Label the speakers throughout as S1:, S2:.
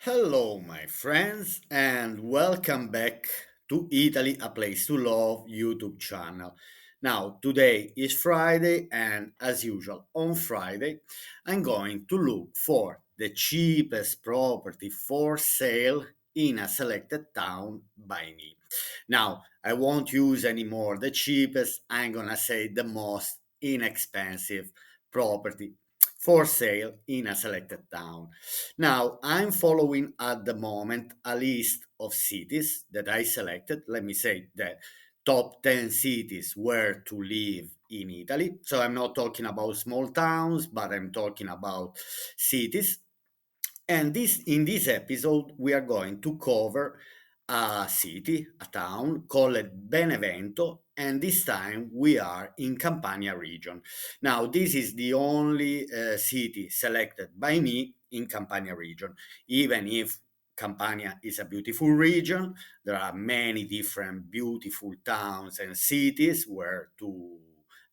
S1: Hello, my friends, and welcome back to Italy, a place to love YouTube channel. Now, today is Friday, and as usual, on Friday, I'm going to look for the cheapest property for sale in a selected town by me. Now, I won't use anymore the cheapest, I'm gonna say the most inexpensive property for sale in a selected town. Now, I'm following at the moment a list of cities that I selected. Let me say the top 10 cities where to live in Italy. So I'm not talking about small towns, but I'm talking about cities. And this in this episode, we are going to cover a city, a town called Benevento, and this time we are in Campania region. Now, this is the only city selected by me in Campania region, even if Campania is a beautiful region. There are many different beautiful towns and cities where to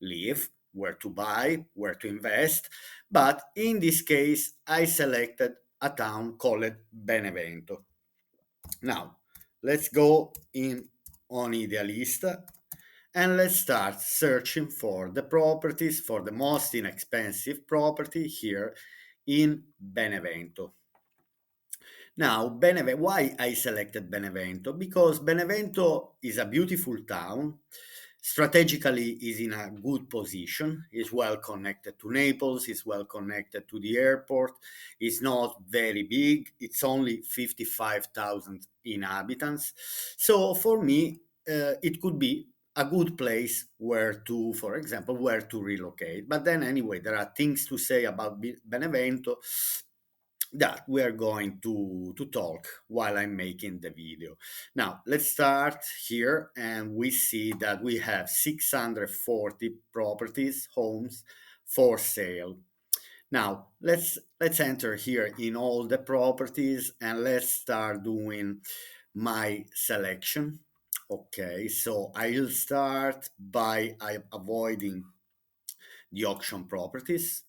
S1: live, where to buy, where to invest. But in this case, I selected a town called Benevento. Now, let's go in on Idealista and let's start searching for the properties for the most inexpensive property here in Benevento. Now, why I selected Benevento? Because Benevento is a beautiful town. Strategically, is in a good position. Is well connected to Naples. Is well connected to the airport. It's not very big. It's only 55,000 inhabitants. So for me, it could be a good place where to, for example, where to relocate. But then anyway, there are things to say about Benevento that we are going to talk while I'm making the video. Now, let's start here, and we see that we have 640 properties, homes for sale. Now, let's enter here in all the properties and let's start doing my selection. Okay, so I'll start by avoiding the auction properties.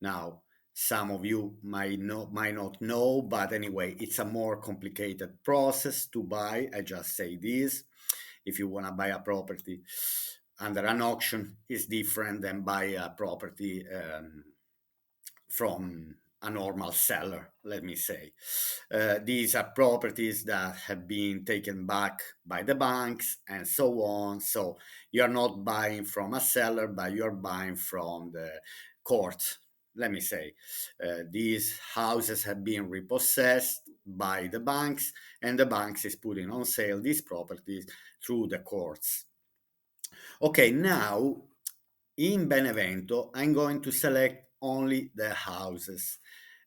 S1: Now, some of you might not know, but anyway, it's a more complicated process to buy. I just say this. If you want to buy a property under an auction, it's different than buy a property from a normal seller, let me say. These are properties that have been taken back by the banks and so on. So you're not buying from a seller, but you're buying from the court. Let me say, these houses have been repossessed by the banks, and the banks is putting on sale these properties through the courts. Okay, now in Benevento, I'm going to select only the houses.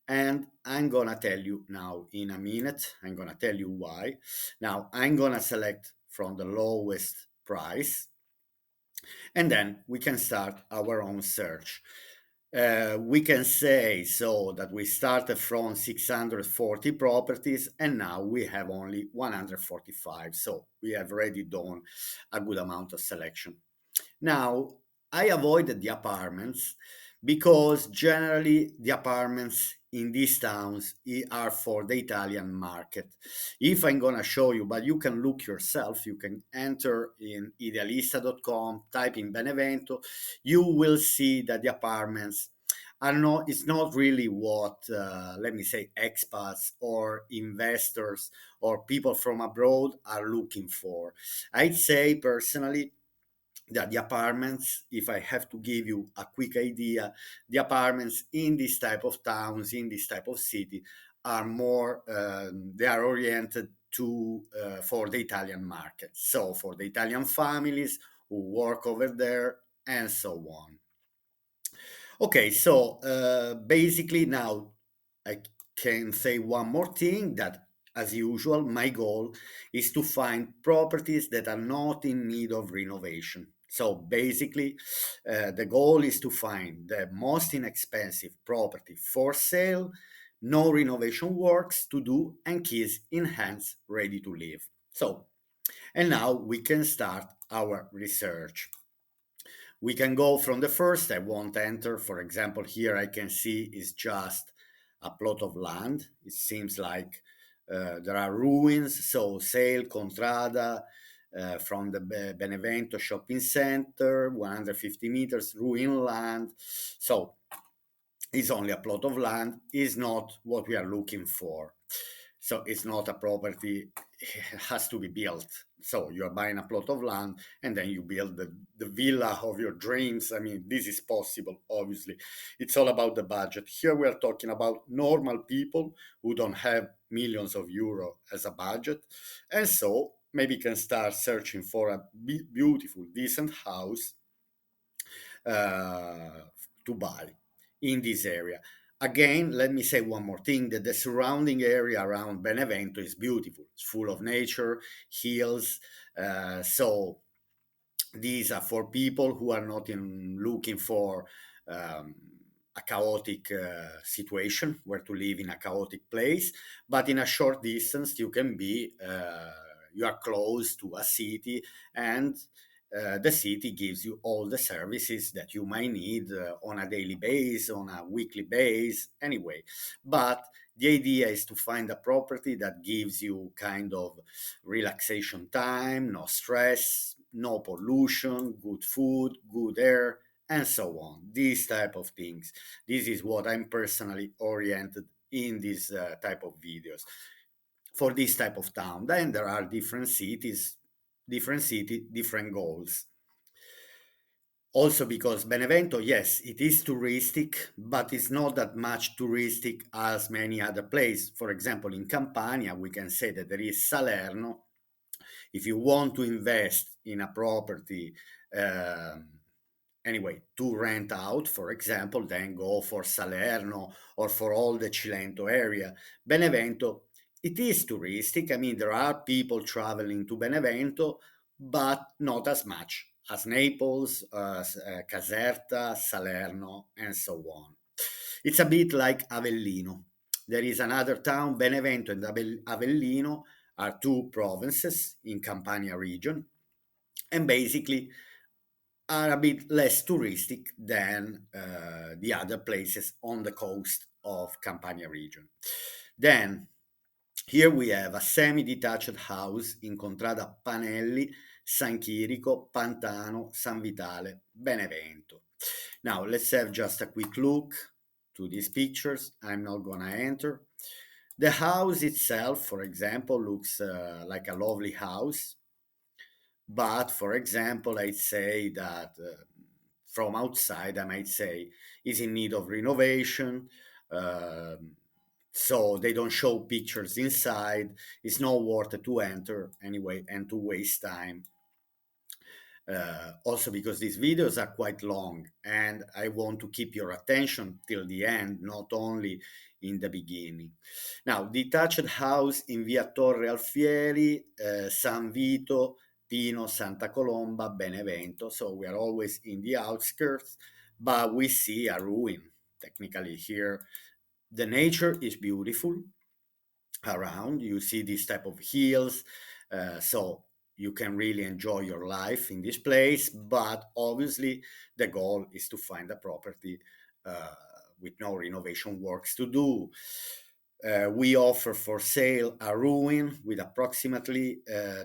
S1: And I'm going to tell you now in a minute, I'm going to tell you why. Now, I'm going to select from the lowest price, and then we can start our own search. We can say so that we started from 640 properties and now we have only 145. So we have already done a good amount of selection. Now, I avoided the apartments because generally the apartments in these towns are for the Italian market. If I'm going to show you, but you can look yourself, you can enter in idealista.com, type in Benevento, you will see that the apartments are not, it's not really what, let me say, expats or investors or people from abroad are looking for. I'd say personally, that the apartments, if I have to give you a quick idea, the apartments in this type of towns, in this type of city, are more, they are oriented to for the Italian market. So for the Italian families who work over there and so on. Okay, so basically now I can say one more thing that, as usual, my goal is to find properties that are not in need of renovation. So basically, the goal is to find the most inexpensive property for sale, no renovation works to do, and keys in hands ready to live. So, and now we can start our research. We can go from the first. I won't enter. For example, here I can see is just a plot of land. It seems like there are ruins, so sale contrada from the Benevento shopping center, 150 meters, ruin land. So it's only a plot of land, is not what we are looking for. So it's not a property, it has to be built. So you are buying a plot of land and then you build the villa of your dreams. I mean, this is possible, obviously. It's all about the budget. Here we are talking about normal people who don't have millions of euro as a budget. And so maybe can start searching for a beautiful, decent house uh, to buy in this area. Again, let me say one more thing, that the surrounding area around Benevento is beautiful. It's full of nature, hills. So these are for people who are not looking for um, a chaotic situation, where to live in a chaotic place, but in a short distance you are close to a city, and the city gives you all the services that you might need on a daily basis, on a weekly basis, anyway. But the idea is to find a property that gives you kind of relaxation time, no stress, no pollution, good food, good air, and so on. These type of things. This is what I'm personally oriented in this type of videos for this type of town. Then there are different goals. Also because Benevento, yes, it is touristic, but it's not that much touristic as many other places. For example, in Campania, we can say that there is Salerno. If you want to invest in a property, um, anyway, to rent out, for example, then go for Salerno or for all the Cilento area. Benevento, it is touristic. I mean, there are people traveling to Benevento, but not as much as Naples, Caserta, Salerno, and so on. It's a bit like Avellino. There is another town, Benevento and Avellino are two provinces in Campania region, and basically are a bit less touristic than the other places on the coast of Campania region. Then here we have a semi-detached house in Contrada Panelli, San Chirico, Pantano, San Vitale, Benevento. Now let's have just a quick look to these pictures. I'm not gonna enter. The house itself, for example, looks like a lovely house. But for example, I'd say that from outside, I might say, is in need of renovation. Um, so they don't show pictures inside. It's not worth it to enter anyway and to waste time. Also because these videos are quite long and I want to keep your attention till the end, not only in the beginning. Now, detached house in Via Torre Alfieri, San Vito, Pino, Santa Colomba, Benevento. So we are always in the outskirts, but we see a ruin technically here. The nature is beautiful around. You see these type of hills, so you can really enjoy your life in this place. But obviously, the goal is to find a property uh, with no renovation works to do. We offer for sale a ruin with approximately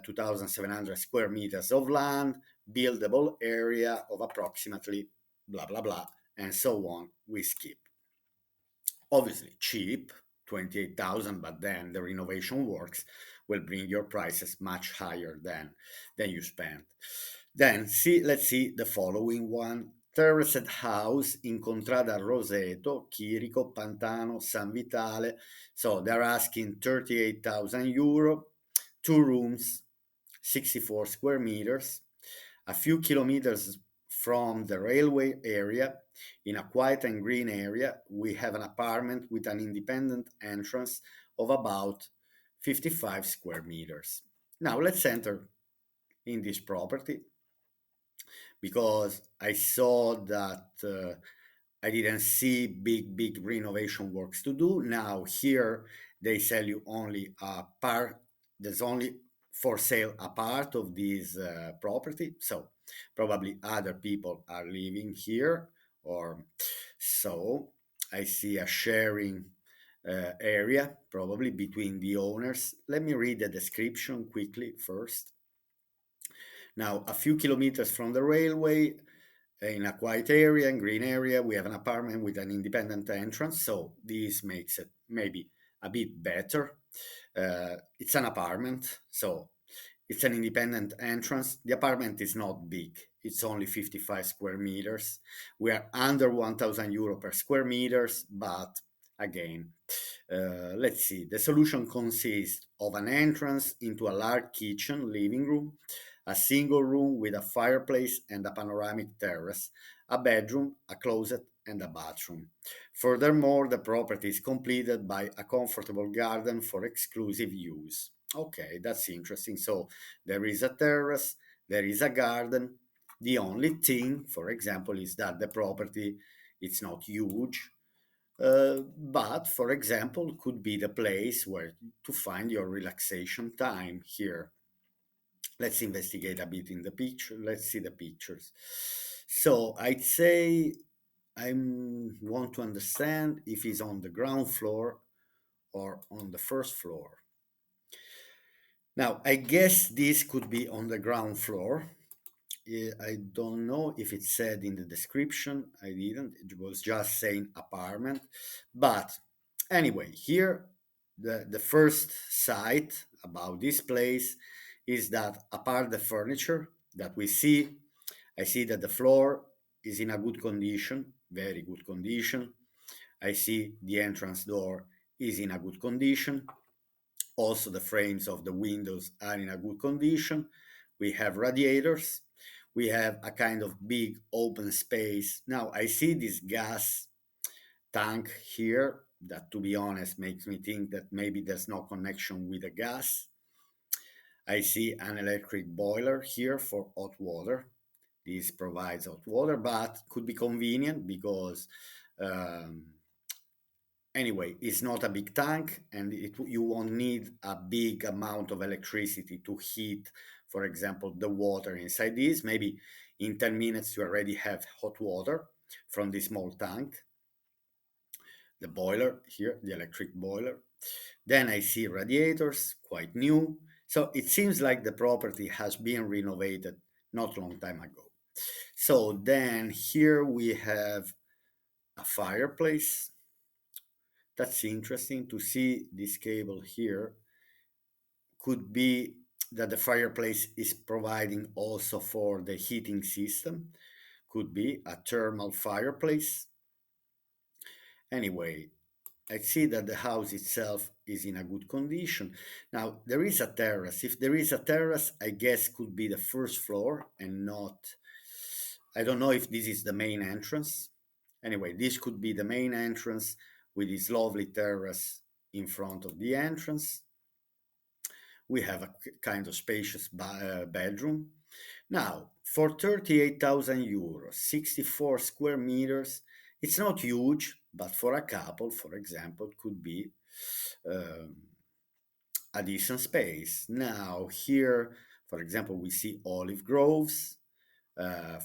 S1: 2,700 square meters of land, buildable area of approximately blah blah blah, and so on. We skip. Obviously cheap, 28,000, but then the renovation works will bring your prices much higher than you spent. Then let's see the following one. Terraced house in Contrada Roseto, Chirico, Pantano, San Vitale. So they're asking 38,000 euro, two rooms, 64 square meters, a few kilometers from the railway area, in a quiet and green area. We have an apartment with an independent entrance of about 55 square meters. Now let's enter in this property because I saw that I didn't see big renovation works to do. Now here they sell you only a part. There's only for sale a part of this property. So probably other people are living here, or so I see a sharing area, probably between the owners. Let me read the description quickly first. Now, a few kilometers from the railway, in a quiet area and green area, we have an apartment with an independent entrance. So this makes it maybe a bit better. It's an apartment, so it's an independent entrance. The apartment is not big. It's only 55 square meters. We are under 1,000 euro per square meters, but again, let's see. The solution consists of an entrance into a large kitchen, living room, a single room with a fireplace and a panoramic terrace, a bedroom, a closet, and a bathroom. Furthermore, the property is completed by a comfortable garden for exclusive use. Okay, that's interesting. So there is a terrace, there is a garden. The only thing, for example, is that the property it's not huge, but for example, could be the place where to find your relaxation time here. Let's investigate a bit in the picture. Let's see the pictures. So I'd say I want to understand if it's on the ground floor or on the first floor. Now, I guess this could be on the ground floor. I don't know if it said in the description. I didn't. It was just saying apartment. But anyway, here the first sight about this place is that apart the furniture that we see, I see that the floor is in a good condition, very good condition. I see the entrance door is in a good condition. Also, the frames of the windows are in a good condition. We have radiators. We have a kind of big open space. Now, I see this gas tank here that, to be honest, makes me think that maybe there's no connection with the gas. I see an electric boiler here for hot water. This provides hot water, but could be convenient because um, anyway, it's not a big tank and you won't need a big amount of electricity to heat, for example, the water inside this. Maybe in 10 minutes you already have hot water from this small tank. The boiler here, the electric boiler. Then I see radiators, quite new. So it seems like the property has been renovated not long time ago. So then here we have a fireplace. That's interesting to see this cable here. Could be that the fireplace is providing also for the heating system. Could be a thermal fireplace. Anyway, I see that the house itself is in a good condition. Now, there is a terrace. If there is a terrace, I guess could be the first floor and not, I don't know if this is the main entrance. Anyway, this could be the main entrance with this lovely terrace in front of the entrance. We have a kind of spacious bedroom. Now, for 38,000 euros, 64 square meters, it's not huge, but for a couple, for example, could be um, a decent space. Now, here, for example, we see olive groves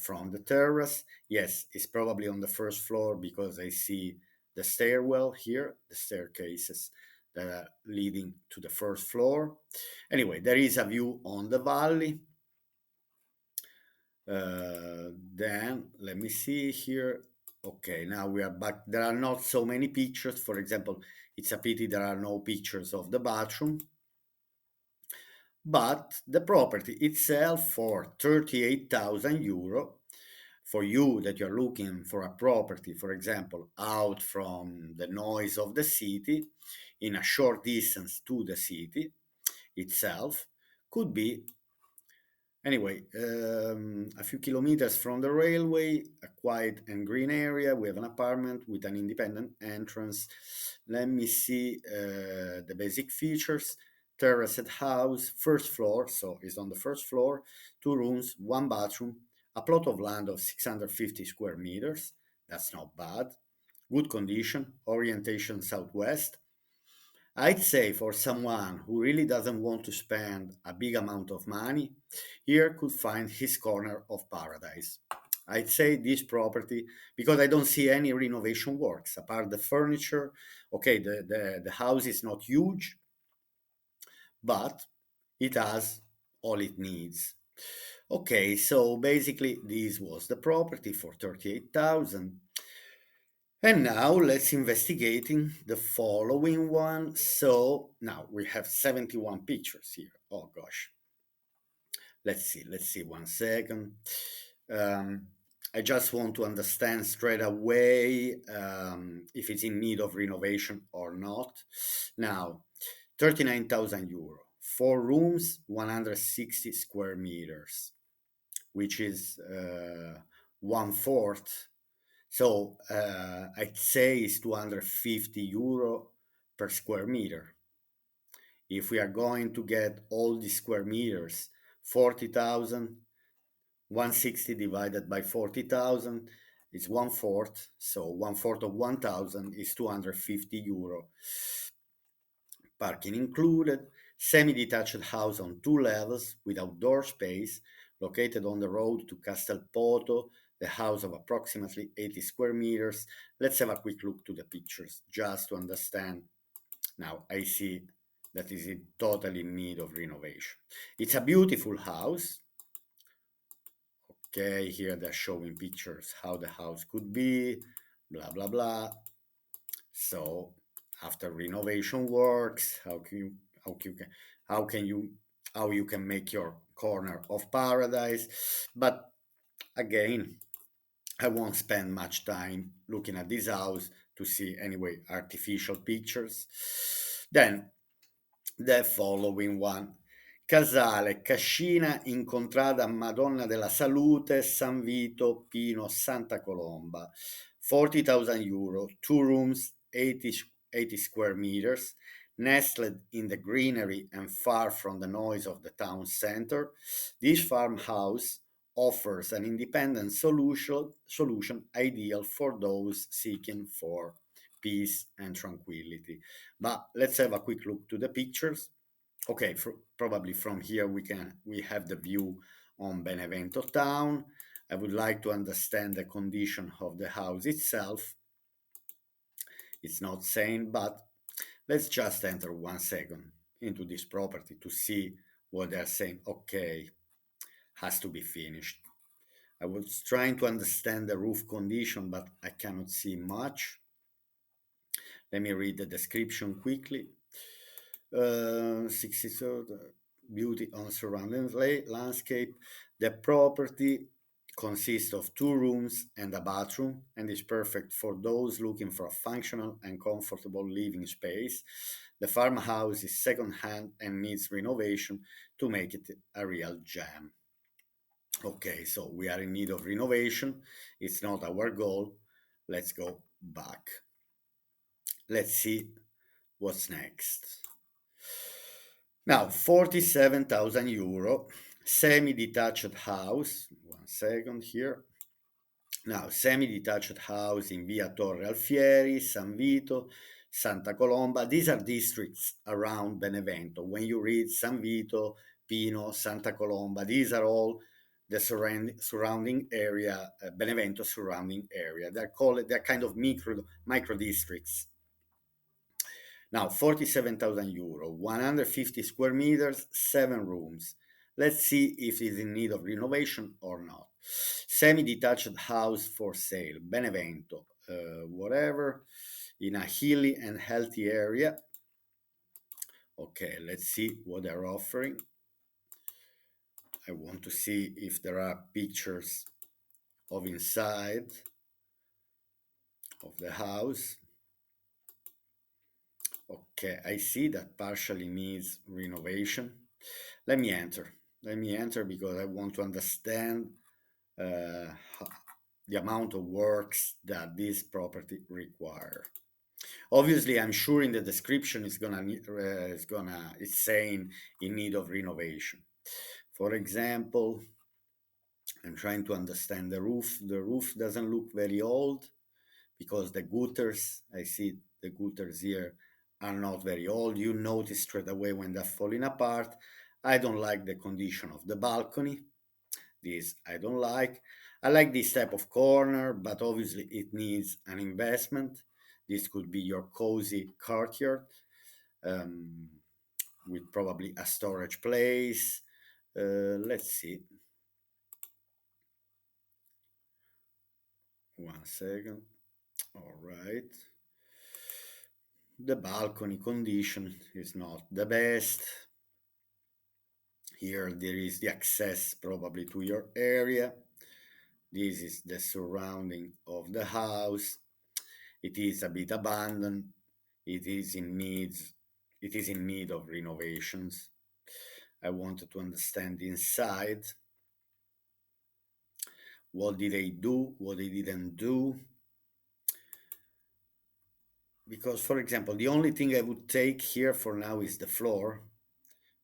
S1: from the terrace. Yes, it's probably on the first floor because I see the stairwell here, the staircases that are leading to the first floor. Anyway, there is a view on the valley. Then let me see here. Okay, now we are back. There are not so many pictures. For example, it's a pity there are no pictures of the bathroom. But the property itself for 38,000 euro, for you that you're looking for a property, for example, out from the noise of the city, in a short distance to the city itself, could be. Anyway, a few kilometers from the railway, a quiet and green area. We have an apartment with an independent entrance. Let me see the basic features. Terraced house, first floor, so it's on the first floor, two rooms, one bathroom, a plot of land of 650 square meters. That's not bad. Good condition, orientation southwest. I'd say for someone who really doesn't want to spend a big amount of money, here could find his corner of paradise. I'd say this property because I don't see any renovation works apart the furniture. Okay, the house is not huge, but it has all it needs. Okay, so basically this was the property for 38,000. And now let's investigating the following one. So now we have 71 pictures here. Oh gosh. Let's see 1 second. Um, I just want to understand straight away if it's in need of renovation or not. Now, 39,000 euro, 4 rooms, 160 square meters, which is one fourth. So I'd say it's 250 euro per square meter. If we are going to get all the square meters, 40,000, 160 divided by 40,000 is one fourth. So one fourth of 1,000 is 250 euro. Parking included, semi-detached house on 2 levels with outdoor space, located on the road to Castelpoto, the house of approximately 80 square meters. Let's have a quick look to the pictures just to understand. Now I see that is in totally in need of renovation. It's a beautiful house. Okay, here they're showing pictures how the house could be, blah blah blah. So after renovation works, how can you how you can make your corner of paradise. But again, I won't spend much time looking at this house to see anyway artificial pictures. Then the following one. Casale, Cascina in contrada Madonna della Salute, San Vito, Pino, Santa Colomba. 40,000 euro, 2 rooms, 80 square meters, nestled in the greenery and far from the noise of the town center. This farmhouse offers an independent solution ideal for those seeking for peace and tranquility. But let's have a quick look to the pictures. Okay, probably from here we have the view on Benevento town. I would like to understand the condition of the house itself. It's not saying, but let's just enter 1 second into this property to see what they're saying. Okay, has to be finished. I was trying to understand the roof condition, but I cannot see much. Let me read the description quickly. 63rd beauty on surrounding landscape. The property consists of 2 rooms and a bathroom and is perfect for those looking for a functional and comfortable living space. The farmhouse is second-hand and needs renovation to make it a real gem. Okay, so we are in need of renovation. It's not our goal. Let's go back. Let's see what's next. Now, 47,000 euro, semi-detached house. 1 second here. Now, semi-detached house in Via Torre Alfieri, San Vito, Santa Colomba. These are districts around Benevento. When you read San Vito, Pino, Santa Colomba, these are all the surrounding area, Benevento surrounding area. They're kind of micro districts. Now, 47,000 euro, 150 square meters, 7 rooms. Let's see if it's in need of renovation or not. Semi-detached house for sale, Benevento, whatever, in a hilly and healthy area. Okay, let's see what they're offering. I want to see if there are pictures of inside of the house. Okay, I see that partially needs renovation. Let me enter. Let me enter because I want to understand uh, the amount of works that this property require. Obviously, I'm sure in the description it's saying in need of renovation. For example, I'm trying to understand the roof. The roof doesn't look very old because the gutters, I see the gutters here are not very old. You notice straight away when they're falling apart. I don't like the condition of the balcony. This I don't like. I like this type of corner, but obviously it needs an investment. This could be your cozy courtyard, um, with probably a storage place. Let's see. One second. All right. The balcony condition is not the best. Here there is the access probably to your area. This is the surrounding of the house. It is a bit abandoned. It is in needs. It is in need of renovations. I wanted to understand inside what did they do, what they didn't do. Because, for example, the only thing I would take here for now is the floor,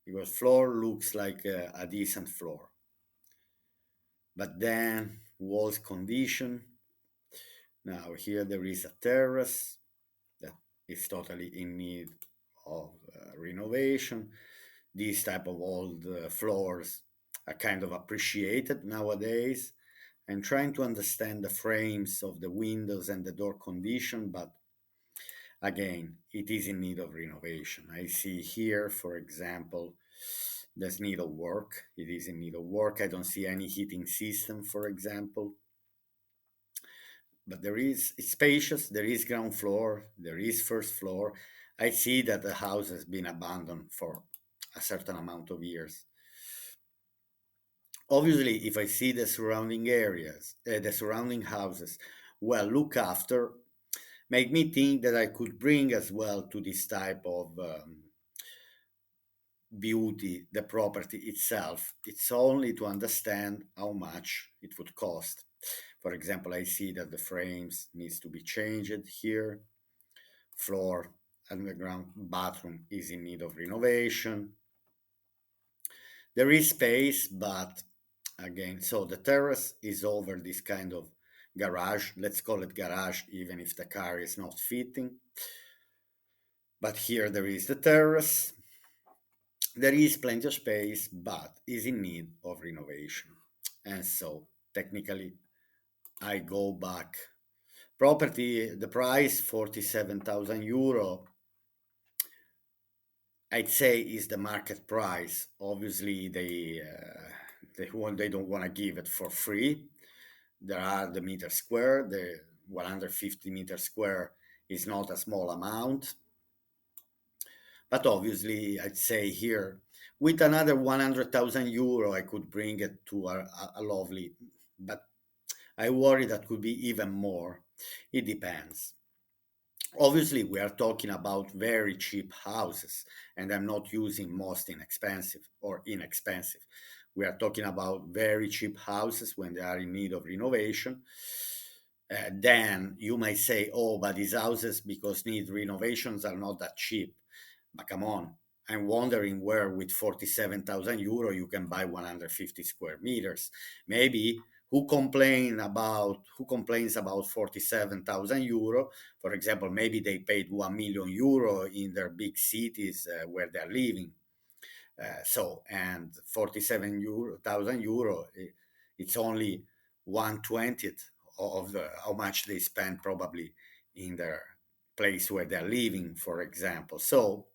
S1: because floor looks like a decent floor. But then walls condition. Now here there is a terrace that is totally in need of renovation. These type of old floors are kind of appreciated nowadays. I'm trying to understand the frames of the windows and the door condition, but again, it is in need of renovation. I see here, for example, there's need of work. It is in need of work. I don't see any heating system, for example. But there is, it's spacious, there is ground floor, there is first floor. I see that the house has been abandoned for a certain amount of years. Obviously, if I see the surrounding areas, the surrounding houses, well look after, make me think that I could bring as well to this type of beauty the property itself. It's only to understand how much it would cost. For example, I see that the frames needs to be changed here. Floor, underground bathroom is in need of renovation. There is space, but again, so the terrace is over this kind of garage. Let's call it garage, even if the car is not fitting. But here there is the terrace. There is plenty of space, but is in need of renovation. And so technically, I go back. Property, the price 47,000 euro, I'd say is the market price. Obviously, they don't want to give it for free. There are the meter square. The 150 meter square is not a small amount, but obviously, I'd say here with another 100,000 euro, I could bring it to a lovely. But I worry that could be even more. It depends. Obviously, we are talking about very cheap houses, and I'm not using most inexpensive or inexpensive. We are talking about very cheap houses when they are in need of renovation. Then you might say, oh, but these houses, because need renovations, are not that cheap. But come on, I'm wondering where with 47,000 euro you can buy 150 square meters. Maybe who complains about 47,000 euro? For example, maybe they paid 1 million euro in their big cities where they're living. So and 47,000 euro, it's only 1/20th of how much they spend probably in their place where they're living, for example. So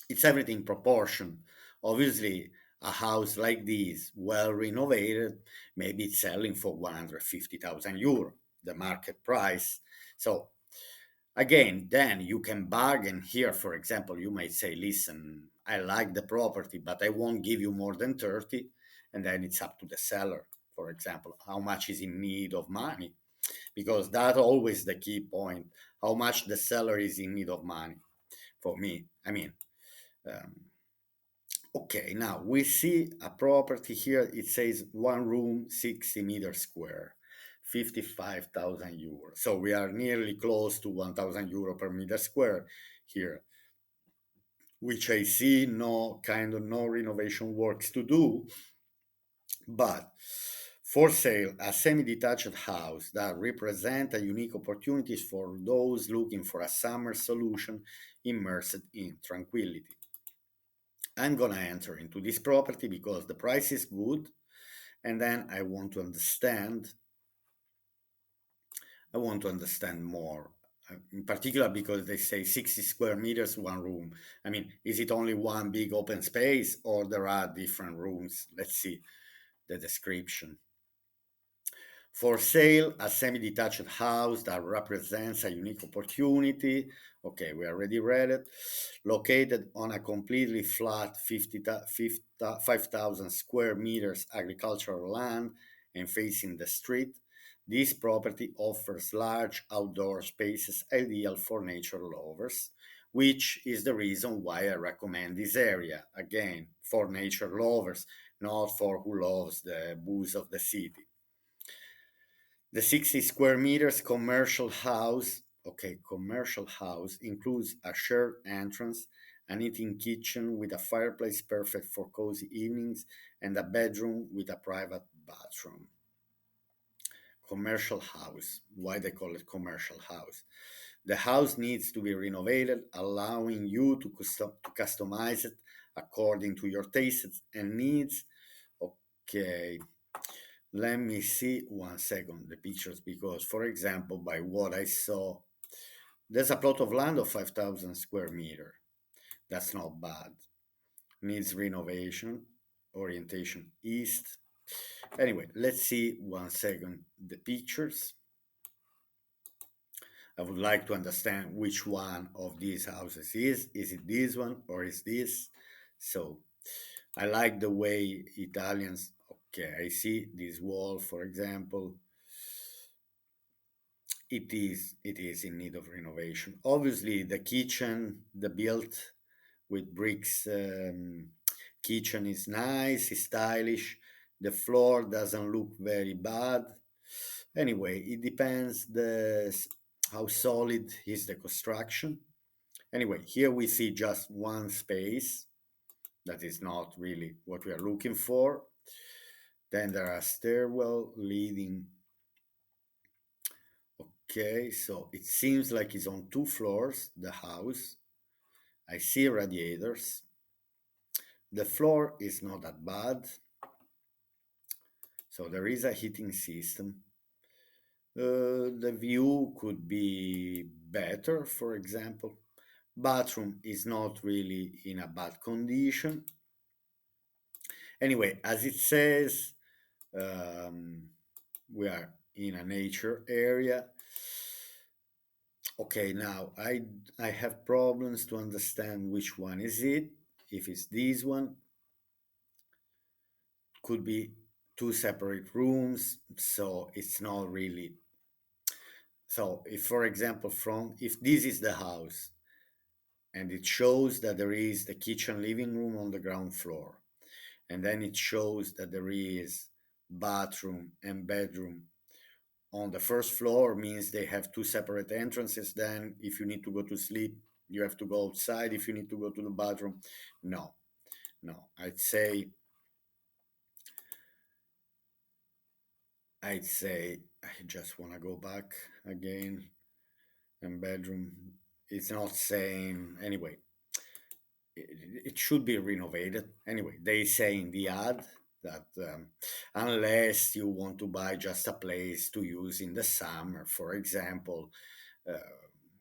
S1: it's everything proportion. Obviously, a house like this, well renovated, maybe it's selling for 150,000 euro, the market price. So again, then you can bargain here. For example, you might say, listen, I like the property, but I won't give you more than 30. And then it's up to the seller, for example, how much is in need of money, because that's always the key point, how much the seller is in need of money for me. I mean, um, okay, now we see a property here. It says one room, 60 meters square, 55,000 euros. So we are nearly close to 1,000 euro per meter square here, which I see no renovation works to do. But for sale, a semi-detached house that represent a unique opportunities for those looking for a summer solution immersed in tranquility. I'm gonna enter into this property because the price is good And then I want to understand more, in particular because they say 60 square meters, one room. I mean, is it only one big open space or there are different rooms? Let's see the description. For sale, a semi-detached house that represents a unique opportunity. Okay, we already read it. Located on a completely flat 5,000 square meters agricultural land and facing the street, this property offers large outdoor spaces ideal for nature lovers, which is the reason why I recommend this area. Again, for nature lovers, not for who loves the booze of the city. The 60 square meters commercial house includes a shared entrance, an eating kitchen with a fireplace perfect for cozy evenings, and a bedroom with a private bathroom. Commercial house. Why they call it commercial house? The house needs to be renovated, allowing you to customize it according to your tastes and needs. Okay, let me see one second the pictures because, for example, by what I saw, there's a plot of land of 5,000 square meter. That's not bad. Needs renovation, orientation east. Anyway, let's see one second the pictures. I would like to understand which one of these houses is. Is it this one or is this? So I like the way Italians, okay, I see this wall, for example. It is in need of renovation. Obviously, the kitchen, the built with bricks kitchen is nice, is stylish. The floor doesn't look very bad. Anyway, it depends how solid is the construction. Anyway, here we see just one space that is not really what we are looking for. Then there are stairwell leading. Okay, so it seems like it's on two floors, the house. I see radiators. The floor is not that bad. So there is a heating system. The view could be better, for example. Bathroom is not really in a bad condition. Anyway, as it says, um, we are in a nature area. Okay, now I have problems to understand which one is it. If it's this one, could be two separate rooms, so it's not really. So if, for example, from if this is the house and it shows that there is the kitchen living room on the ground floor, and then it shows that there is bathroom and bedroom on the first floor, means they have two separate entrances. Then if you need to go to sleep, you have to go outside. If you need to go to the bathroom, no, no, I'd say I just want to go back again. And bedroom, it's not saying anyway. It should be renovated anyway. They say in the ad that unless you want to buy just a place to use in the summer, for example, uh,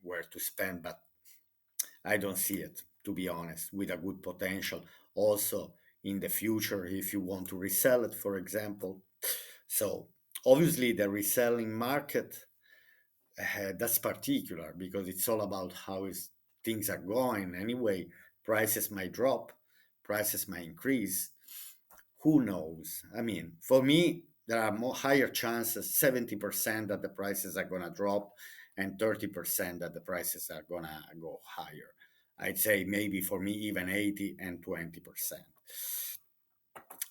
S1: where to spend, but I don't see it, to be honest, with a good potential. Also, in the future, if you want to resell it, for example. So, obviously, the reselling market, that's particular because it's all about things are going. Anyway, prices might drop, prices might increase. Who knows? I mean, for me, there are more higher chances 70% that the prices are going to drop and 30% that the prices are going to go higher. I'd say maybe for me, even 80 and 20%.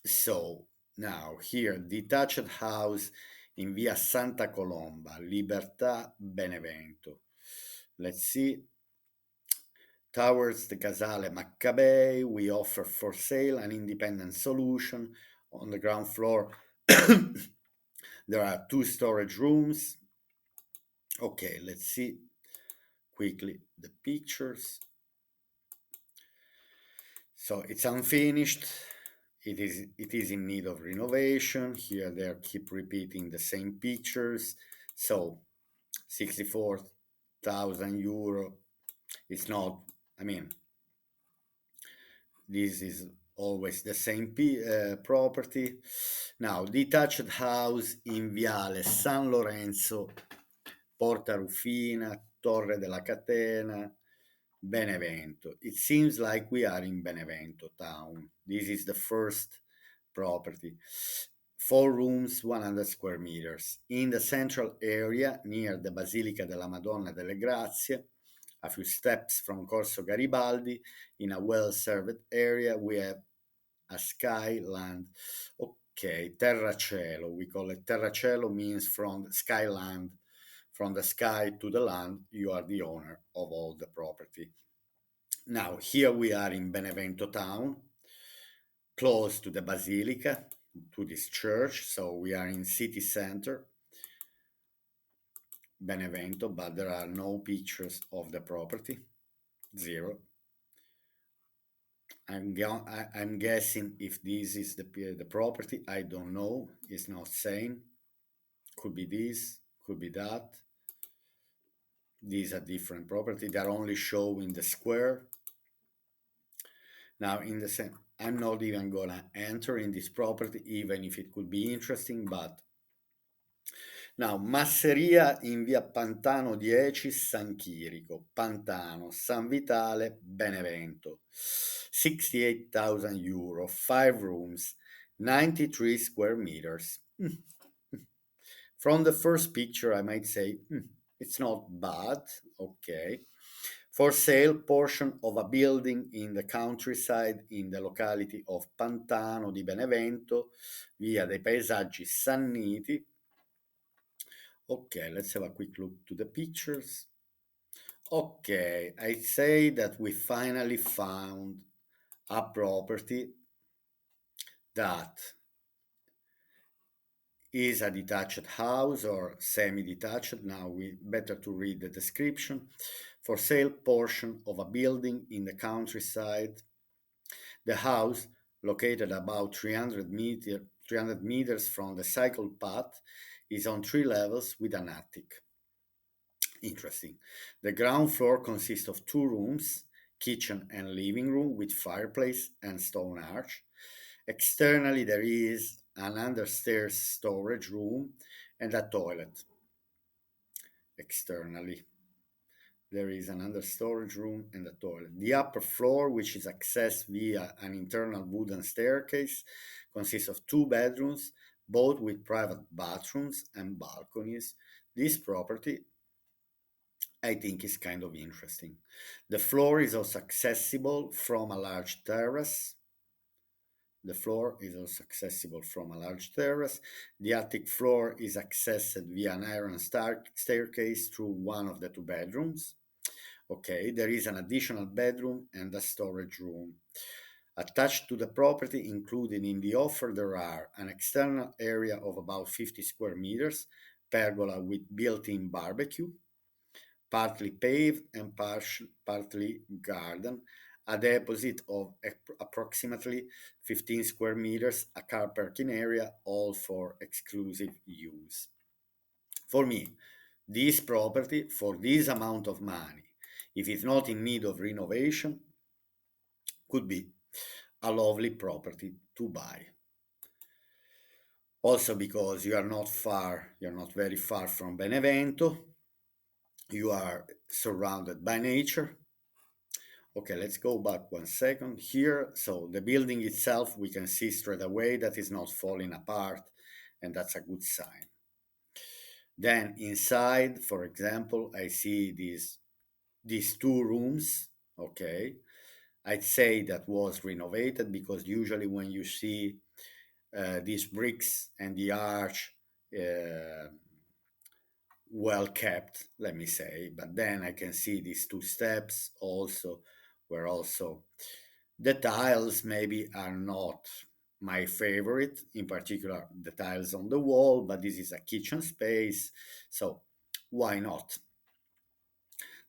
S1: So now here, detached house in Via Santa Colomba, Libertà, Benevento. Let's see. Towards the Casale Maccabei, we offer for sale an independent solution. On the ground floor, there are two storage rooms. Okay, let's see quickly the pictures. So it's unfinished. it is in need of renovation. Here they keep repeating the same pictures. So 64,000 euro. It's not, I mean, this is always the same property. Now, detached house in Viale San Lorenzo, Porta Rufina, Torre della Catena, Benevento. It seems like we are in Benevento town. This is the first property. 4 rooms, 100 square meters. In the central area, near the Basilica della Madonna delle Grazie, a few steps from Corso Garibaldi, in a well-served area, we have a skyland. Okay, terracielo, we call it. Terracielo means from the skyland, from the sky to the land, you are the owner of all the property. Now, here we are in Benevento town, close to the Basilica, to this church, so we are in city center, Benevento, but there are no pictures of the property, zero. I'm guessing if this is the property. I don't know. It's not saying. Could be this. Could be that. These are different property. They're only showing the square. Now, in the same, I'm not even gonna enter in this property, even if it could be interesting. But now, masseria in via Pantano 10, San Chirico, Pantano, San Vitale, Benevento. 68,000 euro, 5 rooms, 93 square meters. From the first picture, I might say, it's not bad, okay. For sale, portion of a building in the countryside in the locality of Pantano di Benevento, via dei Paesaggi Sanniti. Okay, let's have a quick look to the pictures. Okay, I say that we finally found a property that is a detached house or semi-detached. Now we better to read the description. For sale, portion of a building in the countryside. The house, located about 300 meters from the cycle path, is on 3 levels with an attic. Interesting. The ground floor consists of 2 rooms, kitchen and living room with fireplace and stone arch. Externally, there is an understairs storage room and a toilet. Externally, there is an under storage room and a toilet. The upper floor, which is accessed via an internal wooden staircase, consists of 2 bedrooms, both with private bathrooms and balconies. This property, I think, is kind of interesting. The floor is also accessible from a large terrace. The floor is also accessible from a large terrace. The attic floor is accessed via an iron staircase through one of the 2 bedrooms. Okay, there is an additional bedroom and a storage room. Attached to the property, included in the offer, there are an external area of about 50 square meters, pergola with built-in barbecue, partly paved and partly garden, a deposit of approximately 15 square meters, a car parking area, all for exclusive use. For me, this property, for this amount of money, if it's not in need of renovation, could be a lovely property to buy. Also because you're not very far from Benevento, you are surrounded by nature. Okay, let's go back 1 second here. So the building itself, we can see straight away that is not falling apart, and that's a good sign. Then inside, for example, I see these 2 rooms. Okay, I'd say that was renovated because usually when you see these bricks and the arch well kept, let me say, but then I can see these 2 steps also, where also the tiles maybe are not my favorite, in particular the tiles on the wall, but this is a kitchen space, so why not?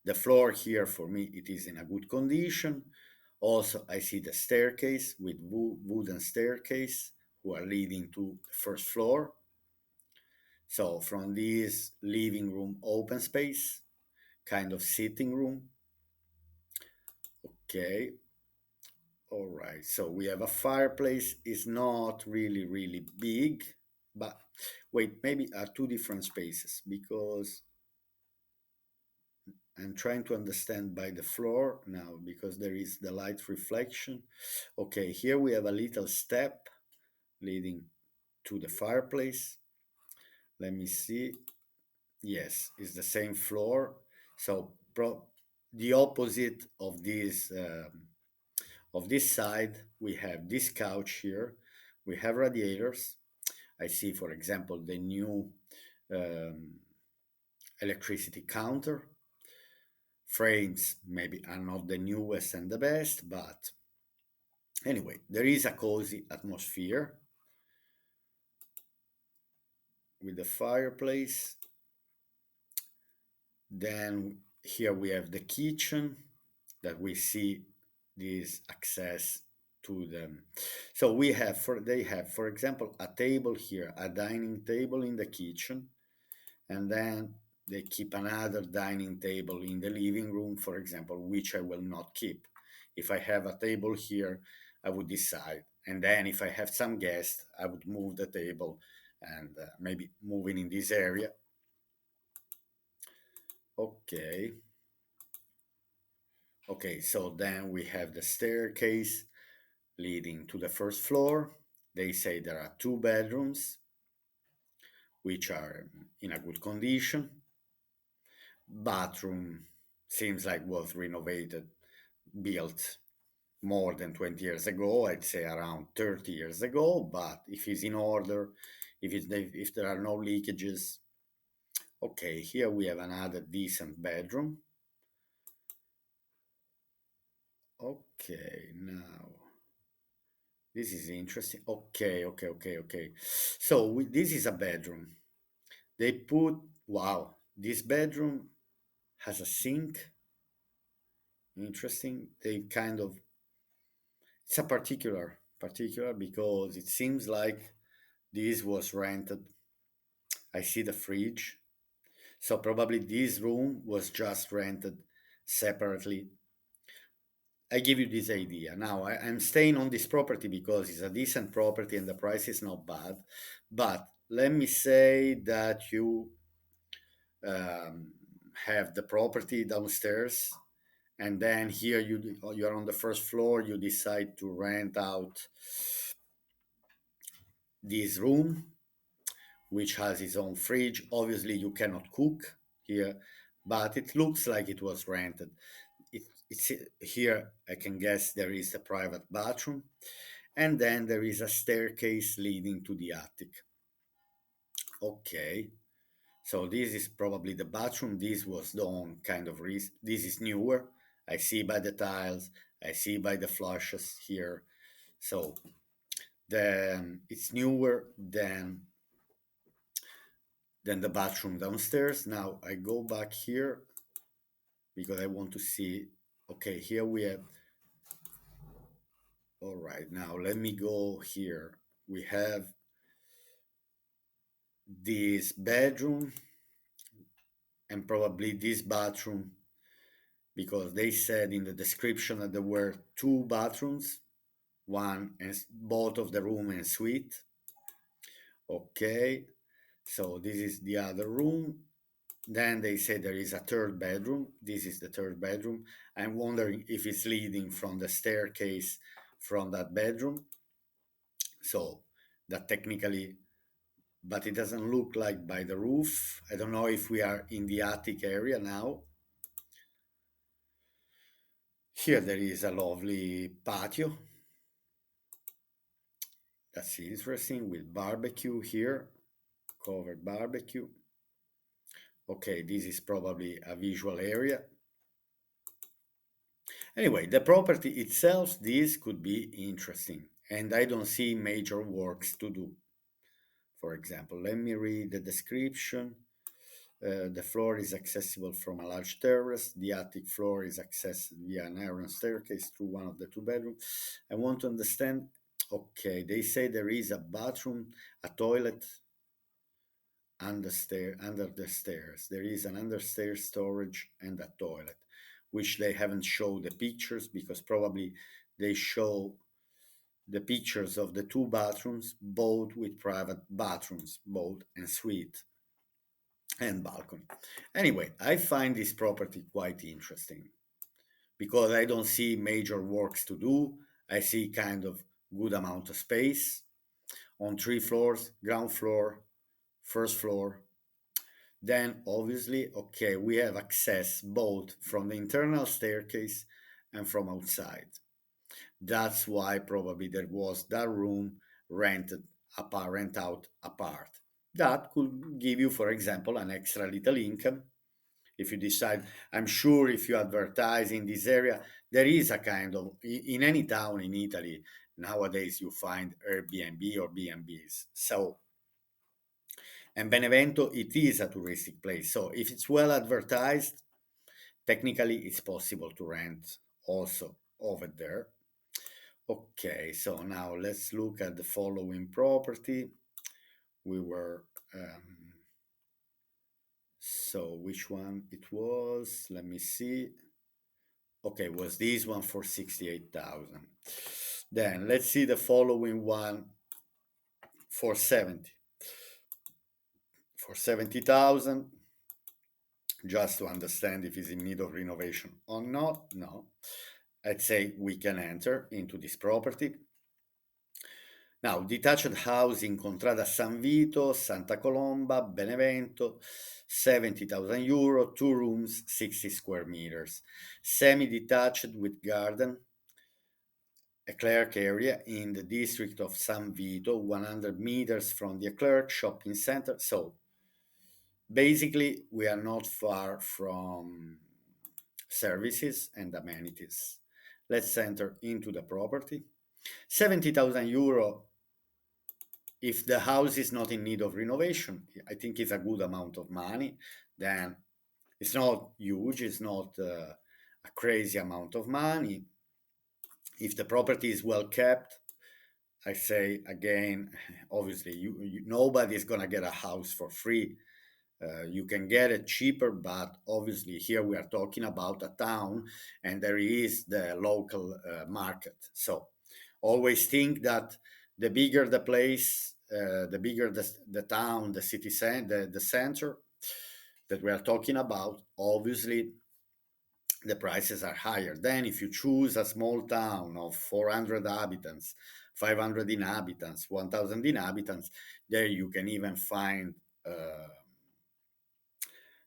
S1: The floor here for me, it is in a good condition. Also, I see the staircase with wooden staircase who are leading to the first floor. So from this living room open space, kind of sitting room. Okay, all right. So we have a fireplace. It's not really, really big, but wait, maybe are two different spaces because I'm trying to understand by the floor now because there is the light reflection. Okay, here we have a little step leading to the fireplace. Let me see. Yes, it's the same floor. So the opposite of this side, we have this couch here. We have radiators. I see, for example, the new um, electricity counter. Frames maybe are not the newest and the best, but anyway, there is a cozy atmosphere with the fireplace. Then here we have the kitchen that we see this access to them. So they have, for example, a table here, a dining table in the kitchen, and then they keep another dining table in the living room, for example, which I will not keep. If I have a table here, I would decide. And then if I have some guests, I would move the table and maybe moving in this area. Okay. Okay, so then we have the staircase leading to the first floor. They say there are two bedrooms, which are in a good condition. Bathroom seems like was renovated, built more than 20 years ago. I'd say around 30 years ago. But if it's in order, if there are no leakages, okay. Here we have another decent bedroom. Okay, now this is interesting. Okay, okay, okay, okay. So this is a bedroom. They put, wow, this bedroom has a sink. Interesting. They kind of, it's a particular because it seems like this was rented. I see the fridge. So probably this room was just rented separately. I give you this idea. Now I'm staying on this property because it's a decent property and the price is not bad. But let me say that you um, have the property downstairs, and then here you're on the first floor. You decide to rent out this room, which has its own fridge. Obviously, you cannot cook here, but it looks like it was rented. It's here. I can guess there is a private bathroom, and then there is a staircase leading to the attic. Okay, so this is probably the bathroom. This was done kind of this is newer. I see by the tiles. I see by the flushes here. So it's newer than the bathroom downstairs. Now I go back here because I want to see. Okay, here we have. All right, now let me go here. We have this bedroom and probably this bathroom because they said in the description that there were two bathrooms, one and both of the room and suite. Okay, so this is the other room. Then they say there is a third bedroom. This is the third bedroom. I'm wondering if it's leading from the staircase from that bedroom. So that technically, but it doesn't look like by the roof. I don't know if we are in the attic area now. Here there is a lovely patio. That's interesting with barbecue here, covered barbecue. Okay, this is probably a visual area. Anyway, the property itself, this could be interesting, and I don't see major works to do. For example, let me read the description. The floor is accessible from a large terrace. The attic floor is accessed via an iron staircase through one of the two bedrooms. I want to understand. Okay, they say there is a bathroom, a toilet under the stairs. There is an understairs storage and a toilet, which they haven't showed the pictures because probably they show the pictures of the two bathrooms, both with private bathrooms, both en suite and balcony. Anyway, I find this property quite interesting because I don't see major works to do. I see kind of good amount of space on three floors, ground floor, first floor. Then obviously, okay, we have access both from the internal staircase and from outside. That's why probably there was that room rented apart, rent out apart. That could give you, for example, an extra little income if you decide. I'm sure if you advertise in this area, there is a kind of in any town in Italy nowadays you find Airbnb or B&Bs. So and Benevento, it is a touristic place. So if it's well advertised, technically it's possible to rent also over there. Okay, so now let's look at the following property. We were, so which one it was? Let me see. Okay, was this one for 68,000. Then let's see the following one for 70. For 70,000, just to understand if it's in need of renovation or not. No, I'd say we can enter into this property. Now, detached house in Contrada San Vito, Santa Colomba, Benevento, 70,000 euro, two rooms, 60 square meters. Semi-detached with garden, a clerk area in the district of San Vito, 100 meters from the clerk shopping center. So basically, we are not far from services and amenities. Let's enter into the property. 70,000 euro, if the house is not in need of renovation, I think it's a good amount of money. Then it's not huge, it's not a crazy amount of money. If the property is well kept, I say again, obviously, nobody is going to get a house for free. You can get it cheaper, but obviously here we are talking about a town and there is the local market. So always think that the bigger the place, the bigger the town, the city center, the center that we are talking about, obviously the prices are higher. Then if you choose a small town of 400 inhabitants, 500 inhabitants, 1000 inhabitants, there you can even find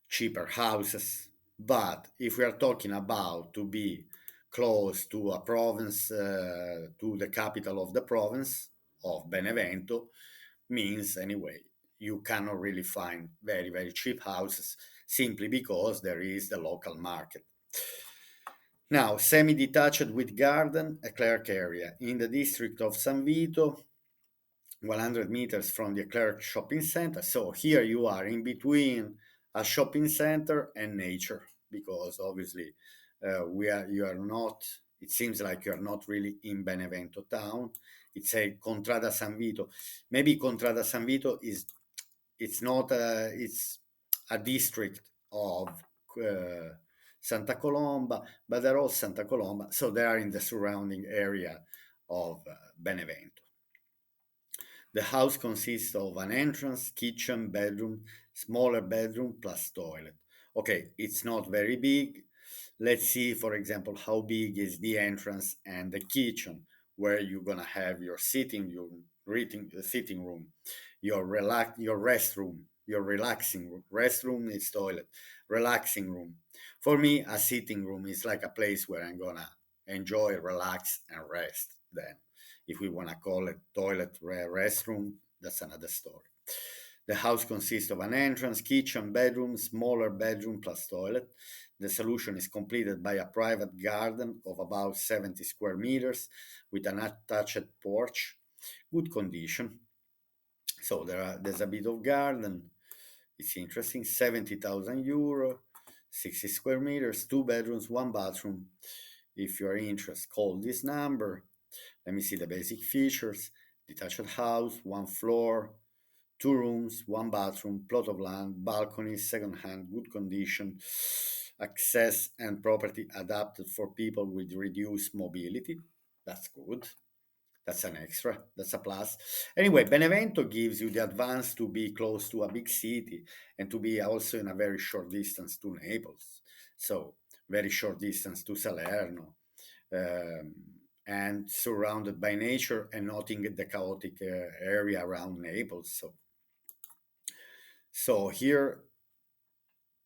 S1: cheaper houses. But if we are talking about to be close to a province, to the capital of the province of Benevento, means anyway, you cannot really find very, very cheap houses simply because there is the local market. Now, semi-detached with garden, a clerk area in the district of San Vito, 100 meters from the Clerk shopping center. So here you are in between a shopping center and nature, because obviously you are not, it seems like you're not really in Benevento town. It's a Contrada San Vito. Maybe Contrada San Vito is, it's not it's a district of Santa Colomba, but they're all Santa Colomba, so they are in the surrounding area of Benevento. The house consists of an entrance, kitchen, bedroom, smaller bedroom plus toilet. Okay, it's not very big. Let's see, for example, how big is the entrance and the kitchen, where you're gonna have your sitting room, your restroom, your relaxing room. Restroom is toilet, relaxing room. For me, a sitting room is like a place where I'm gonna enjoy, relax, and rest. Then if we want to call it toilet restroom, that's another story. The house consists of an entrance, kitchen, bedroom, smaller bedroom plus toilet. The solution is completed by a private garden of about 70 square meters with an attached porch, good condition. So there's a bit of garden. It's interesting. 70,000 euro, 60 square meters, two bedrooms, one bathroom. If you're interested, call this number. Let me see the basic features. Detached house, one floor, two rooms, one bathroom, plot of land, balcony, second hand, good condition, access and property adapted for people with reduced mobility. That's good. That's an extra. That's a plus. Anyway, Benevento gives you the advance to be close to a big city and to be also in a very short distance to Naples. So, very short distance to Salerno, um, and surrounded by nature and not in the chaotic area around Naples. So here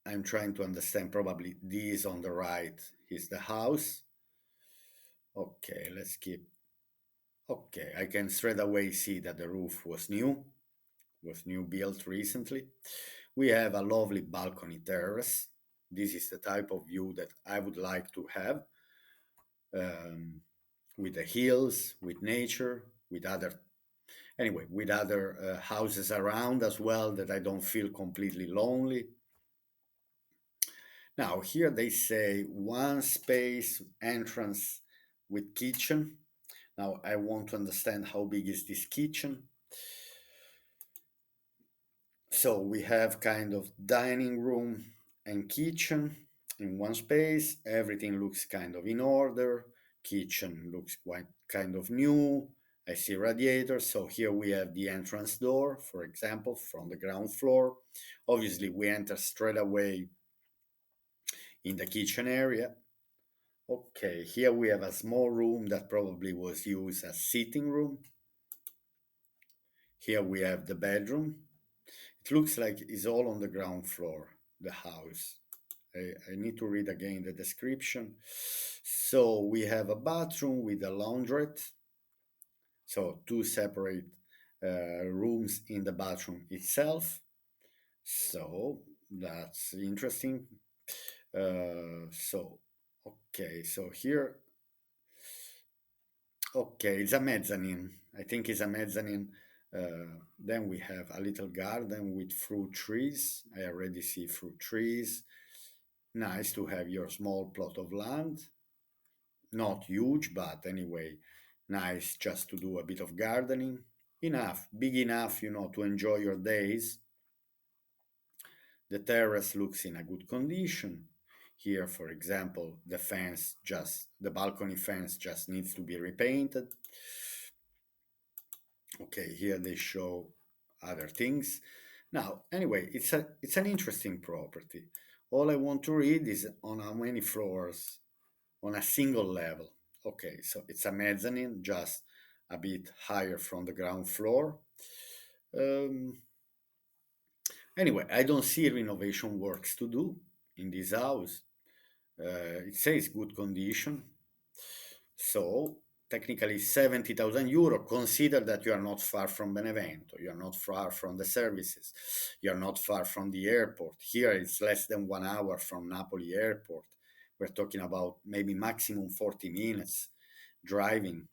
S1: I'm trying to understand. Probably this on the right is the house. Okay, let's keep. Okay, I can straight away see that the roof was new built recently. We have a lovely balcony terrace. This is the type of view that I would like to have, um, with the hills, with nature, with other houses around as well, that I don't feel completely lonely. Now, here they say one space entrance with kitchen. Now, I want to understand how big is this kitchen. So we have kind of dining room and kitchen in one space. Everything looks kind of in order. Kitchen looks quite kind of new. I see radiator. So here we have the entrance door, for example, from the ground floor. Obviously, we enter straight away in the kitchen area. Okay, here we have a small room that probably was used as sitting room. Here we have the bedroom. It looks like it's all on the ground floor, the house. I need to read again the description. So we have a bathroom with a laundrette. So two separate rooms in the bathroom itself. So that's interesting. So, okay, so here, okay, it's a mezzanine. I think it's a mezzanine. Then we have a little garden with fruit trees. I already see fruit trees. Nice to have your small plot of land. Not huge, but anyway, nice just to do a bit of gardening. Enough, big enough, to enjoy your days. The terrace looks in a good condition. Here, for example, the balcony fence just needs to be repainted. Okay, here they show other things. Now, anyway, it's an interesting property. All I want to read is on how many floors on a single level. Okay, so it's a mezzanine, just a bit higher from the ground floor. Um, anyway, I don't see renovation works to do in this house. It says good condition. So technically 70,000 euro. Consider that you are not far from Benevento. You are not far from the services. You are not far from the airport. Here it's less than 1 hour from Napoli airport. We're talking about maybe maximum 40 minutes driving.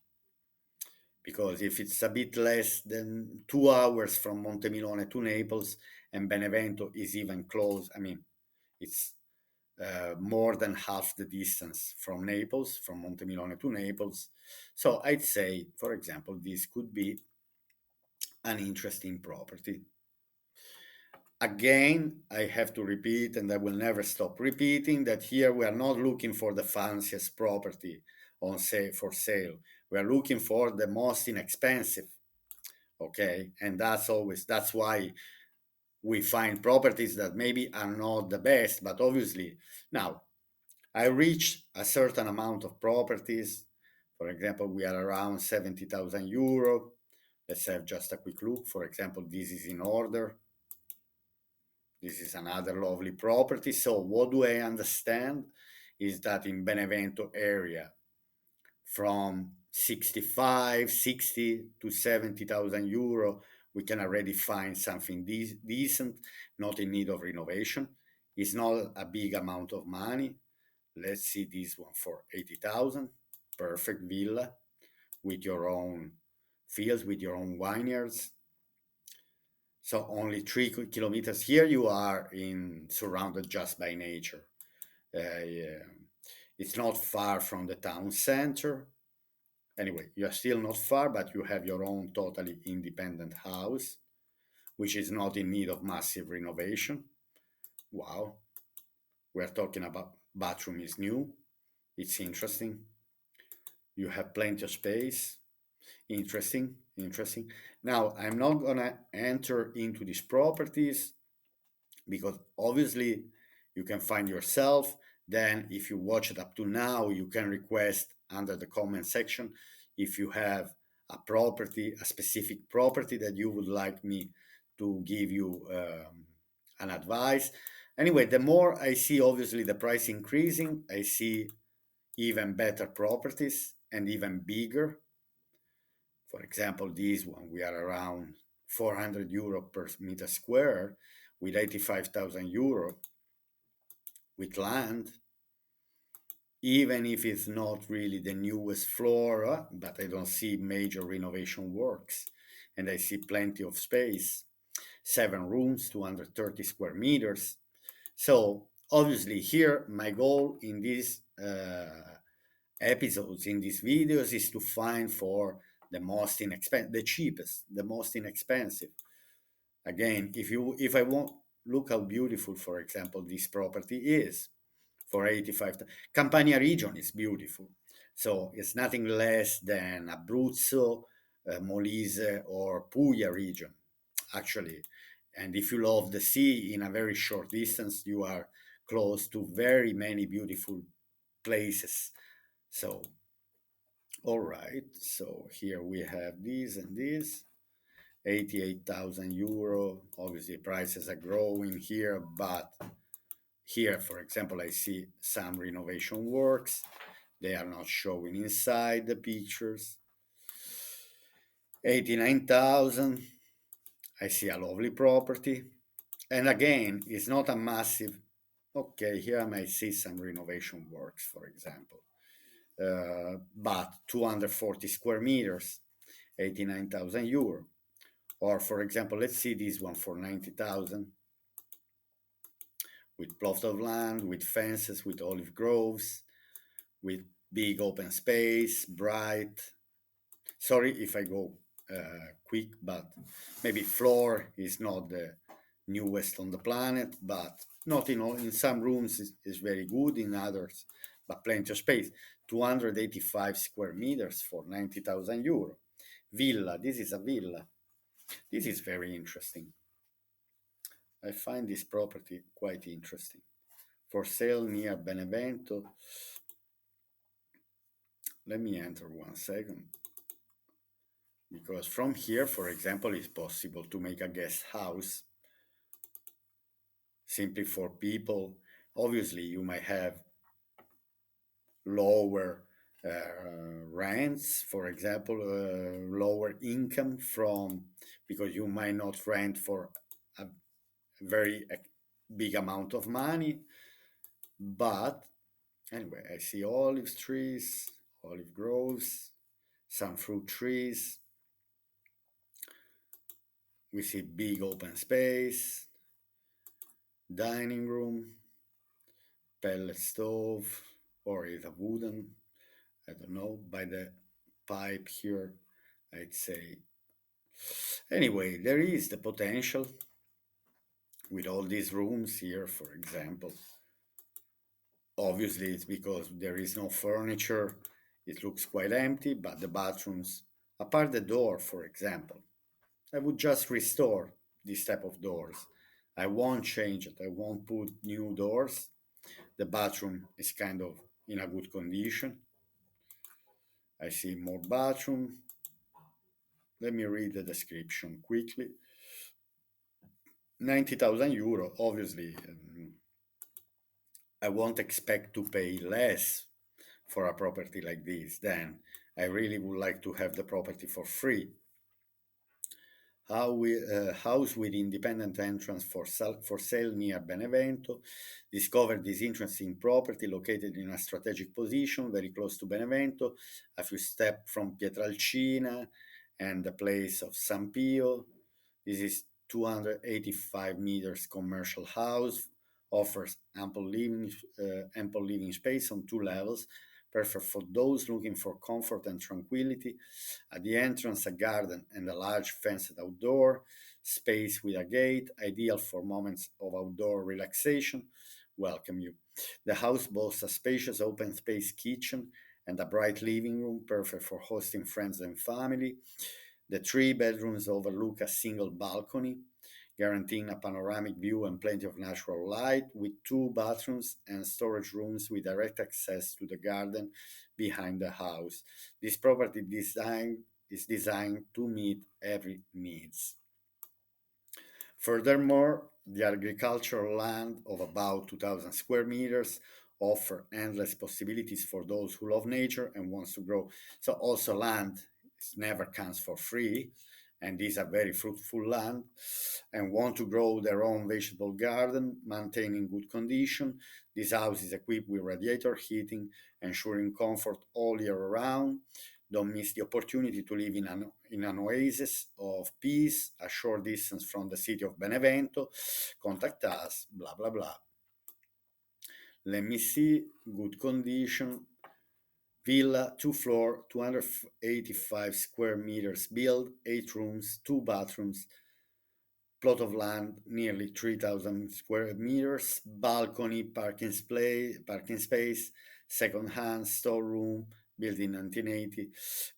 S1: Because if it's a bit less than 2 hours from Montemilone to Naples, and Benevento is even close, I mean, it's more than half the distance from Naples, from Montemilone to Naples. So I'd say, for example, this could be an interesting property. Again, I have to repeat, and I will never stop repeating, that here we are not looking for the fanciest property on sale for sale. We are looking for the most inexpensive. Okay, and that's why we find properties that maybe are not the best, but obviously now I reach a certain amount of properties. For example, we are around 70,000 euro. Let's have just a quick look. For example, this is in order. This is another lovely property. So what do I understand is that in Benevento area, from 65, 60 to 70,000 euro, we can already find something decent, not in need of renovation. It's not a big amount of money. Let's see this one for 80,000. Perfect villa with your own fields, with your own vineyards. So only 3 kilometers here. You are in surrounded just by nature. Yeah. It's not far from the town center. Anyway, you are still not far, but you have your own totally independent house, which is not in need of massive renovation. Wow, we're talking about bathroom is new. It's interesting. You have plenty of space. Interesting, interesting. Now, I'm not gonna enter into these properties because obviously you can find yourself. Then if you watch it up to now, you can request under the comment section if you have a property, a specific property that you would like me to give you an advice. Anyway, the more I see obviously the price increasing, I see even better properties and even bigger. For example, this one, we are around 400 euro per meter square with 85,000 euro with land, even if it's not really the newest floor, but I don't see major renovation works. And I see plenty of space, 7 rooms, 230 square meters. So obviously here, my goal in these episodes, in these videos, is to find for the most inexpensive, the cheapest, the most inexpensive. Again, if I want, look how beautiful, for example, this property is for 85. Campania region is beautiful. So it's nothing less than Abruzzo, Molise, or Puglia region, actually. And if you love the sea, in a very short distance, you are close to very many beautiful places. So, all right. So here we have this and this. 88,000 euro. Obviously, prices are growing here, but here, for example, I see some renovation works. They are not showing inside the pictures. 89,000. I see a lovely property. And again, it's not a massive. Okay, here I might see some renovation works, for example. But 240 square meters, 89,000 euro. Or, for example, let's see this one for 90,000 with plot of land, with fences, with olive groves, with big open space, bright. Sorry if I go quick, but maybe floor is not the newest on the planet, but not in all. In some rooms is very good, in others, but plenty of space. 285 square meters for 90,000 euro. Villa. This is a villa. This is very interesting. I find this property quite interesting. For sale near Benevento. Let me enter 1 second. Because from here, for example, it's possible to make a guest house simply for people. Obviously, you might have lower rents, for example, lower income from because you might not rent for a very big amount of money. But anyway, I see olive trees, olive groves, some fruit trees. We see big open space, dining room, pellet stove, or is a wooden, I don't know, by the pipe here, I'd say. Anyway, there is the potential with all these rooms here, for example. Obviously, it's because there is no furniture. It looks quite empty, but the bathrooms, apart the door, for example, I would just restore this type of doors. I won't change it. I won't put new doors. The bathroom is kind of in a good condition. I see more bathroom. Let me read the description quickly. 90,000 euro, obviously. I won't expect to pay less for a property like this. Then I really would like to have the property for free. House with independent entrance for sale near Benevento. Discovered this interesting property located in a strategic position very close to Benevento, a few steps from Pietralcina and the place of San Pio. This is 285 meters commercial house, offers ample living space on two levels, perfect for those looking for comfort and tranquility. At the entrance, a garden and a large fenced outdoor space with a gate, ideal for moments of outdoor relaxation. Welcome you. The house boasts a spacious open space kitchen and a bright living room, perfect for hosting friends and family. The three bedrooms overlook a single balcony, guaranteeing a panoramic view and plenty of natural light, with two bathrooms and storage rooms with direct access to the garden behind the house. This property design is designed to meet every needs. Furthermore, the agricultural land of about 2,000 square meters offer endless possibilities for those who love nature and wants to grow. So also land never comes for free, and these are very fruitful land and want to grow their own vegetable garden, maintaining good condition. This house is equipped with radiator heating, ensuring comfort all year round. Don't miss the opportunity to live in an oasis of peace, a short distance from the city of Benevento. Contact us, blah, blah, blah. Let me see, good condition. Villa, two floor, 285 square meters built, eight rooms, two bathrooms, plot of land nearly 3,000 square meters, balcony, parking space, second-hand storeroom, built in 1980,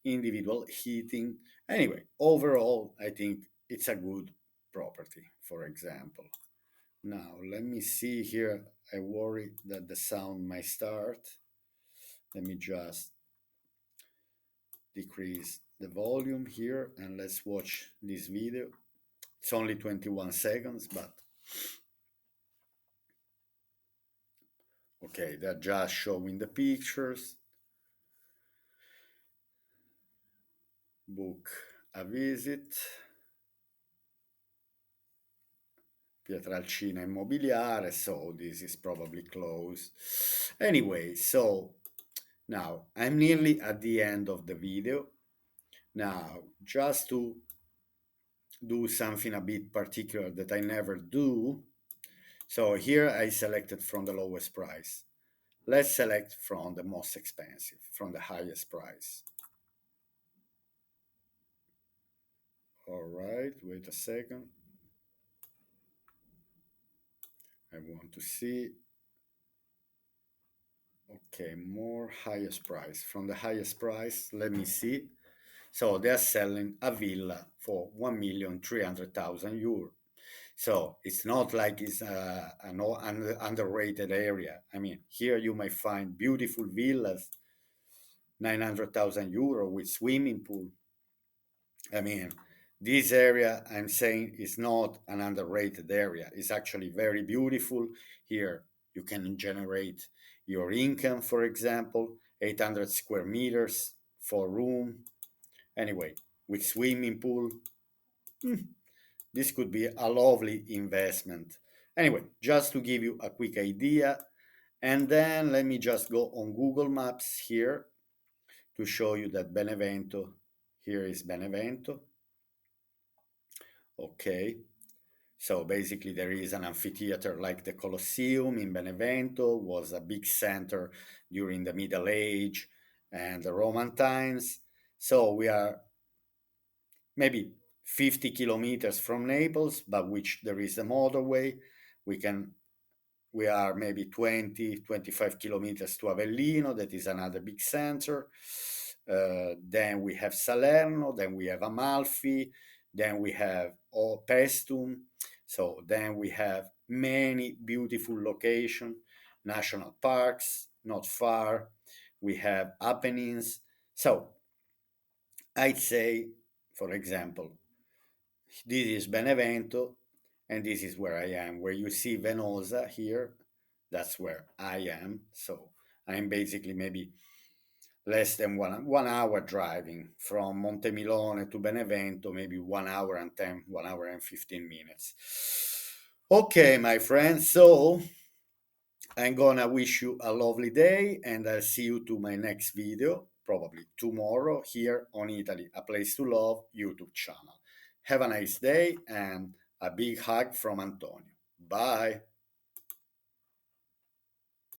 S1: individual heating. Anyway, overall, I think it's a good property, for example. Now, let me see here. I worry that the sound might start. Let me just decrease the volume here and let's watch this video. It's only 21 seconds, but okay, they're just showing the pictures. Book a visit. Pietralcina Immobiliare, so this is probably closed. Anyway, so now I'm nearly at the end of the video. Now, just to do something a bit particular that I never do, so here I selected from the lowest price. Let's select from the most expensive, from the highest price. All right, wait a second. I want to see. Okay, more highest price. From the highest price, let me see. So they're selling a villa for 1,300,000 euro. So it's not like it's an underrated area. I mean, here you might find beautiful villas, 900,000 euro with swimming pool. I mean, this area I'm saying is not an underrated area. It's actually very beautiful. Here you can generate your income, for example, 800 square meters for room. Anyway, with swimming pool, this could be a lovely investment. Anyway, just to give you a quick idea, and then let me just go on Google Maps here to show you that Benevento, here is Benevento. Okay, so basically there is an amphitheater like the Colosseum in Benevento, was a big center during the Middle Age and the Roman times. So we are maybe 50 kilometers from Naples, but which there is a motorway. We can we are maybe 20, 25 kilometers to Avellino, that is another big center. Then we have Salerno, then we have Amalfi, then we have Pestum. So then we have many beautiful locations, national parks, not far. We have Apennines. So I'd say, for example, this is Benevento, and this is where I am. Where you see Venosa here, that's where I am. So I'm basically maybe less than 1 hour driving from Montemilone to Benevento, maybe 1 hour and 10, 1 hour and 15 minutes. Okay, my friends, so I'm gonna wish you a lovely day and I'll see you to my next video, probably tomorrow here on Italy, A Place to Love YouTube channel. Have a nice day and A big hug from Antonio. Bye.